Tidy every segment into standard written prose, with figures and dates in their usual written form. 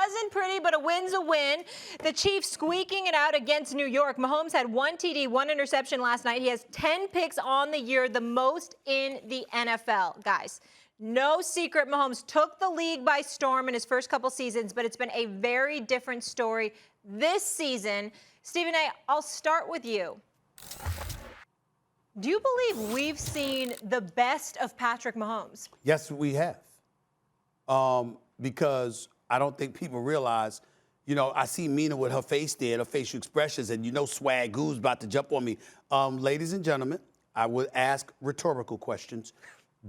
wasn't pretty, but a win's a win. The Chiefs squeaking it out against New York. Mahomes had 1 TD, 1 interception last night. He has 10 picks on the year, the most in the NFL. Guys, no secret, Mahomes took the league by storm in his first couple seasons, but it's been a very different story this season. Stephen A., I'll start with you. Do you believe we've seen the best of Patrick Mahomes? Yes, we have. Because I don't think people realize, I see Mina with her face there, her facial expressions, and Swag Goo's about to jump on me. Ladies and gentlemen, I would ask rhetorical questions.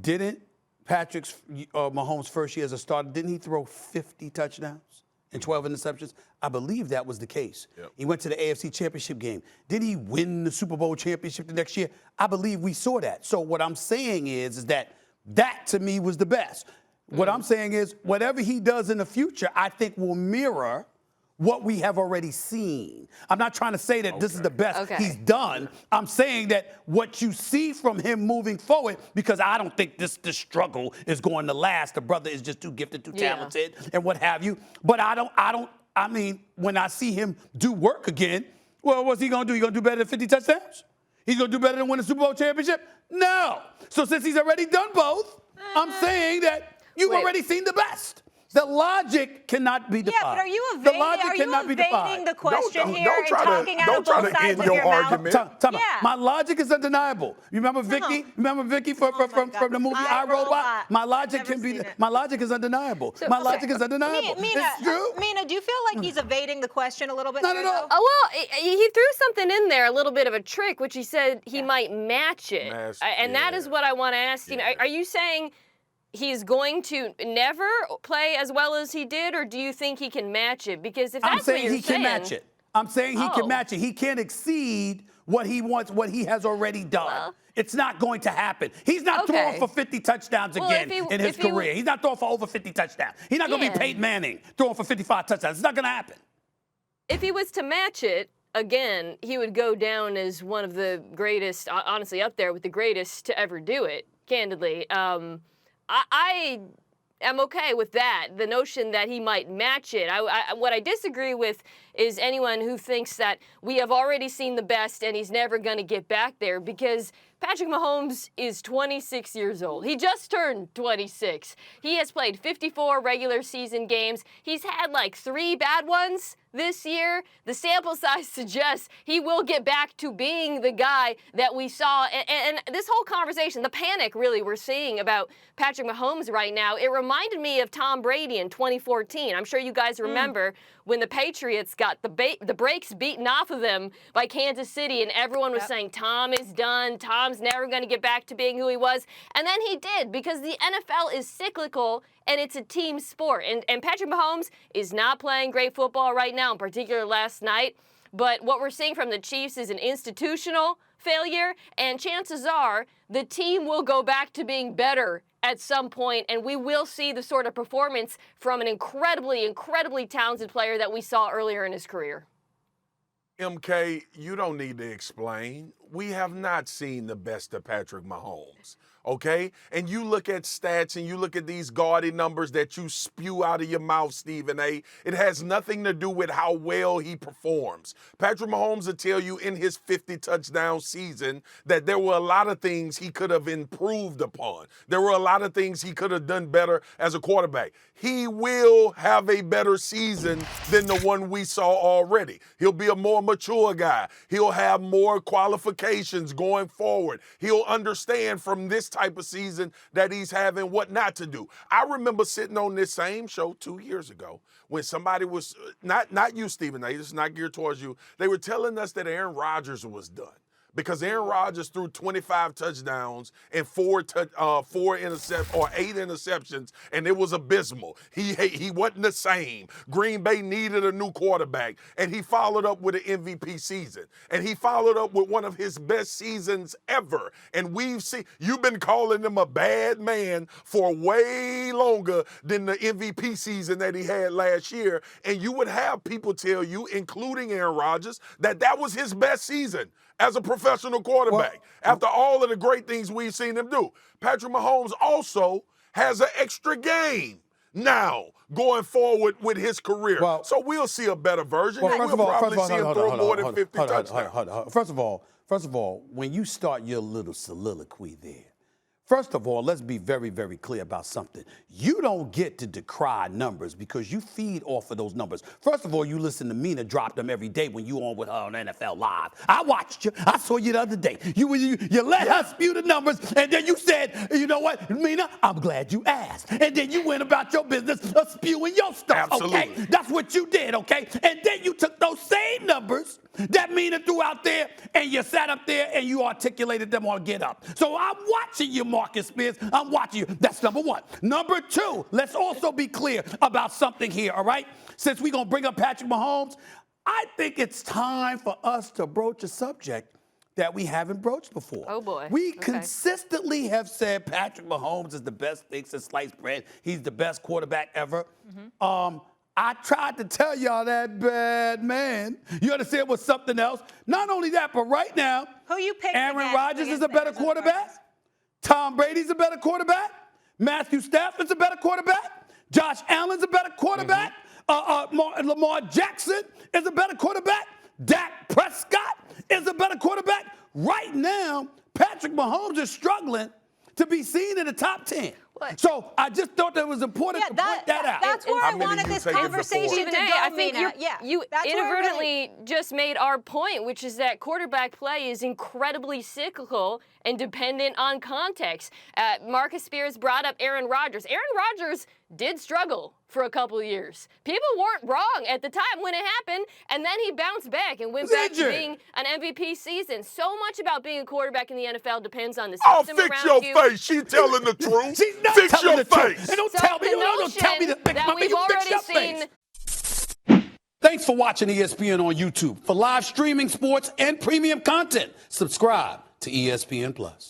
Didn't Patrick Mahomes' first year as a starter, didn't he throw 50 touchdowns and 12 interceptions? I believe that was the case. Yep. He went to the AFC Championship game. Did he win the Super Bowl championship the next year? I believe we saw that. So what I'm saying is that to me was the best. What I'm saying is whatever he does in the future, I think will mirror what we have already seen. I'm not trying to say that this is the best he's done. I'm saying that what you see from him moving forward, because I don't think this struggle is going to last. The brother is just too gifted, too talented, and what have you. But I mean, when I see him do work again, well, what's he going to do? He going to do better than 50 touchdowns? He's going to do better than win a Super Bowl championship? No. So since he's already done both, I'm saying that you've already seen the best. The logic cannot be defined. Yeah, but are you evading the question here and talking out of both sides of your mouth? My logic is undeniable. You remember Vicky? Remember Vicky from the movie I, Robot? My logic is undeniable. My logic is undeniable. It's true. Mina, do you feel like he's evading the question a little bit? Not at all. Well, he threw something in there, a little bit of a trick, which he said he might match it. And that is what I want to ask. Are you saying he's going to never play as well as he did, or do you think he can match it? Because if that's what you're saying, he can match it. I'm saying he can match it. He can't exceed what he wants, what he has already done. Well, it's not going to happen. He's not throwing for 50 touchdowns again in his career. He's not throwing for over 50 touchdowns. He's not going to be Peyton Manning throwing for 55 touchdowns. It's not going to happen. If he was to match it, again, he would go down as one of the greatest, honestly up there with the greatest to ever do it, candidly. I am okay with that, the notion that he might match it. What I disagree with is anyone who thinks that we have already seen the best and he's never going to get back there, because Patrick Mahomes is 26 years old. He just turned 26. He has played 54 regular season games. He's had like 3 bad ones this year. The sample size suggests he will get back to being the guy that we saw. And this whole conversation, the panic really we're seeing about Patrick Mahomes right now, it reminded me of Tom Brady in 2014. I'm sure you guys remember when the Patriots got the brakes beaten off of them by Kansas City, and everyone was saying, Tom is done. Tom's never going to get back to being who he was. And then he did, because the NFL is cyclical and it's a team sport. And Patrick Mahomes is not playing great football right now, in particular last night. But what we're seeing from the Chiefs is an institutional failure, and chances are the team will go back to being better at some point, and we will see the sort of performance from an incredibly, incredibly talented player that we saw earlier in his career. MK, you don't need to explain. We have not seen the best of Patrick Mahomes. Okay? And you look at stats and you look at these gaudy numbers that you spew out of your mouth, Stephen A. It has nothing to do with how well he performs. Patrick Mahomes will tell you in his 50 touchdown season that there were a lot of things he could have improved upon. There were a lot of things he could have done better as a quarterback. He will have a better season than the one we saw already. He'll be a more mature guy. He'll have more qualifications going forward. He'll understand from this type of season that he's having what not to do. I remember sitting on this same show 2 years ago when somebody was, not you, Stephen A., this is not geared towards you, they were telling us that Aaron Rodgers was done, because Aaron Rodgers threw 25 touchdowns and 8 interceptions, and it was abysmal. He wasn't the same. Green Bay needed a new quarterback, and he followed up with an MVP season, and he followed up with one of his best seasons ever. And you've been calling him a bad man for way longer than the MVP season that he had last year, and you would have people tell you, including Aaron Rodgers, that was his best season as a professional quarterback, after all of the great things we've seen him do. Patrick Mahomes also has an extra game now going forward with his career. Well, so we'll see a better version. Well, We'll probably see him throw more than 50 touchdowns. First of all, when you start your little soliloquy there, first of all, let's be very, very clear about something. You don't get to decry numbers because you feed off of those numbers. First of all, you listen to Mina drop them every day when you on with her on NFL Live. I watched you. I saw you the other day. You let her spew the numbers, and then you said, you know what, Mina, I'm glad you asked. And then you went about your business of spewing your stuff, Absolutely. okay? That's what you did, okay? And then you took those same numbers that Mina threw out there, and you sat up there and you articulated them on Get Up. So I'm watching you, Marcus Spears. I'm watching you. That's number one. Number two, let's also be clear about something here, all right? Since we're going to bring up Patrick Mahomes, I think it's time for us to broach a subject that we haven't broached before. Oh, boy. We Okay. consistently have said Patrick Mahomes is the best thing since sliced bread. He's the best quarterback ever. I tried to tell y'all that, bad man. You understand, was something else. Not only that, but right now, Who you picked Aaron against Rodgers is a the better Arizona quarterback. Cardinals? Tom Brady's a better quarterback. Matthew Stafford's a better quarterback. Josh Allen's a better quarterback. Lamar Jackson is a better quarterback. Dak Prescott is a better quarterback. Right now, Patrick Mahomes is struggling to be seen in the top 10. What? So I just thought that it was important to point that out. That's where How I many wanted you this taking conversation before? to Stephen A., go, I think Mina. you That's where I really- inadvertently just made our point, which is that quarterback play is incredibly cyclical and dependent on context. Marcus Spears brought up Aaron Rodgers. Aaron Rodgers did struggle for a couple of years. People weren't wrong at the time when it happened, and then he bounced back and went back to Injured. being an MVP season. So much about being a quarterback in the NFL depends on the Oh, system fix around your you. face. She's telling the truth. She's not fix telling your the truth. face. And don't So tell me, the don't tell me to notion fix that my we've you fix already your seen. face. Thanks for watching ESPN on YouTube. For live streaming sports and premium content, subscribe to ESPN Plus.